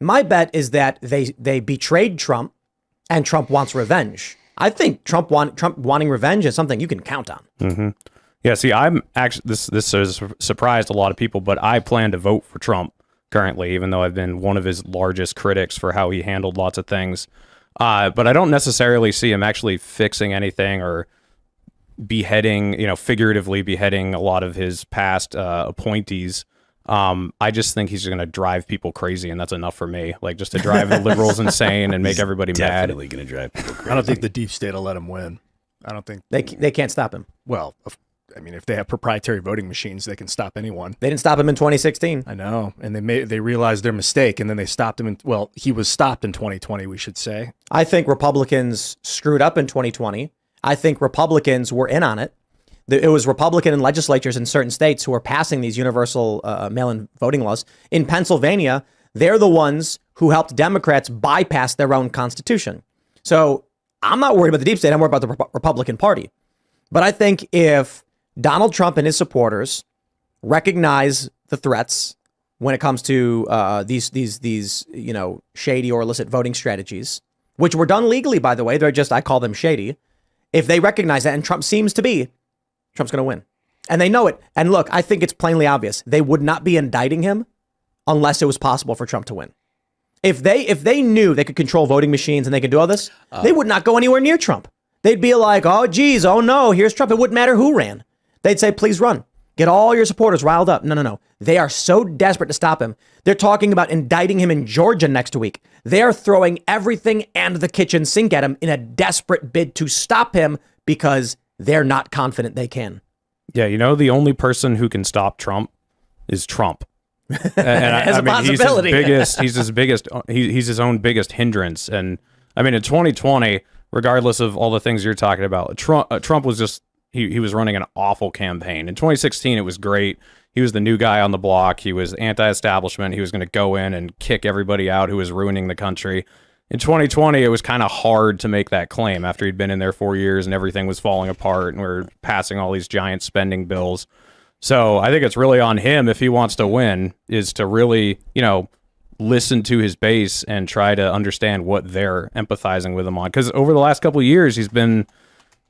My bet is that they betrayed Trump, and Trump wants revenge. I think Trump wanting revenge is something you can count on. Mm-hmm. Yeah, see, I'm actually, this has surprised a lot of people, but I plan to vote for Trump currently, even though I've been one of his largest critics for how he handled lots of things. But I don't necessarily see him actually fixing anything or beheading, figuratively beheading a lot of his past appointees. I just think he's going to drive people crazy, and that's enough for me. Like, just to drive the liberals insane and make everybody mad. Definitely going to drive people crazy. I don't think the deep state will let him win. I don't think they can't stop him. Well, if they have proprietary voting machines, they can stop anyone. They didn't stop him in 2016. I know, and they realized their mistake, and then they stopped him. He was stopped in 2020. We should say. I think Republicans screwed up in 2020. I think Republicans were in on it. It was Republican legislatures in certain states who were passing these universal mail-in voting laws. In Pennsylvania, they're the ones who helped Democrats bypass their own constitution. So I'm not worried about the deep state. I'm worried about the Republican Party. But I think if Donald Trump and his supporters recognize the threats when it comes to these shady or illicit voting strategies, which were done legally, by the way, I call them shady. If they recognize that, and Trump seems to be, Trump's going to win. And they know it. And look, I think it's plainly obvious. They would not be indicting him unless it was possible for Trump to win. If they knew they could control voting machines and they could do all this, they would not go anywhere near Trump. They'd be like, oh, geez, oh, no, here's Trump. It wouldn't matter who ran. They'd say, please run. Get all your supporters riled up. No. They are so desperate to stop him. They're talking about indicting him in Georgia next week. They are throwing everything and the kitchen sink at him in a desperate bid to stop him because they're not confident they can. Yeah, the only person who can stop Trump is Trump. As a possibility. He's his own biggest hindrance. And I mean, in 2020, regardless of all the things you're talking about, Trump was just, he was running an awful campaign. In 2016, it was great. He was the new guy on the block. He was anti-establishment. He was going to go in and kick everybody out who was ruining the country. In 2020, it was kind of hard to make that claim after he'd been in there 4 years and everything was falling apart and we're passing all these giant spending bills. So I think it's really on him, if he wants to win, is to really, listen to his base and try to understand what they're empathizing with him on. Because over the last couple of years, he's been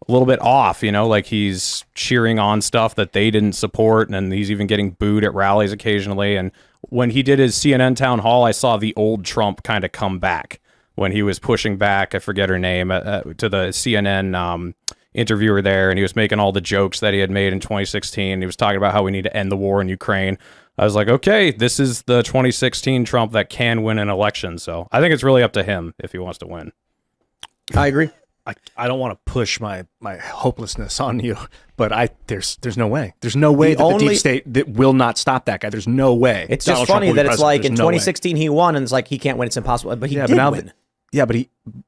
a little bit off, like he's cheering on stuff that they didn't support, and he's even getting booed at rallies occasionally. And when he did his CNN town hall, I saw the old Trump kind of come back when he was pushing back, I forget her name, to the CNN interviewer there, and he was making all the jokes that he had made in 2016. He was talking about how we need to end the war in Ukraine. I was like, okay, this is the 2016 Trump that can win an election. So I think it's really up to him if he wants to win. I agree. I don't want to push my hopelessness on you, but there's no way. There's no way that the deep state that will not stop that guy. There's no way. It's just funny that it's like in 2016 he won, and it's like he can't win. It's impossible. But he did win. Yeah, but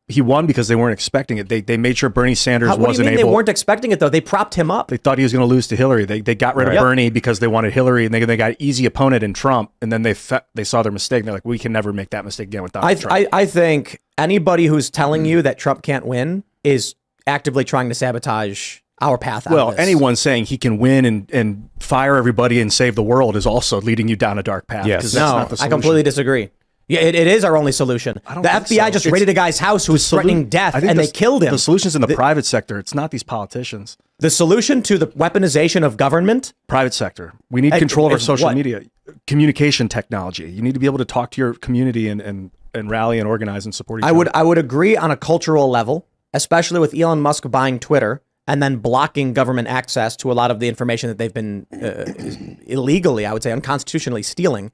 he won because they weren't expecting it. They made sure Bernie Sanders wasn't able. What do you mean they weren't expecting it, though? They propped him up. They thought he was going to lose to Hillary. They got rid of Bernie because they wanted Hillary, and they got an easy opponent in Trump, and then they saw their mistake, and they're like, we can never make that mistake again with Donald Trump. I think anybody who's telling you that Trump can't win is actively trying to sabotage our path out of this. Anyone saying he can win and fire everybody and save the world is also leading you down a dark path. Yes. No, not the solution. I completely disagree. Yeah, it is our only solution. The FBI just raided a guy's house who was threatening death, and they killed him. The solution's in the private sector. It's not these politicians. The solution to the weaponization of government? Private sector. We need control of our social media. Communication technology. You need to be able to talk to your community and rally and organize and support each other. I would agree on a cultural level, especially with Elon Musk buying Twitter and then blocking government access to a lot of the information that they've been illegally, I would say, unconstitutionally stealing.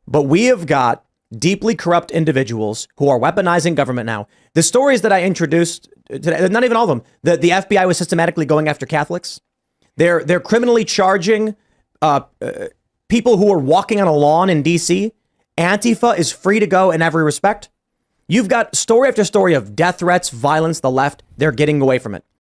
But we have got deeply corrupt individuals who are weaponizing government now. The stories that I introduced today, not even all of them, the FBI was systematically going after Catholics. They're criminally charging people who are walking on a lawn in D.C. Antifa is free to go in every respect. You've got story after story of death threats, violence, the left. They're getting away from it.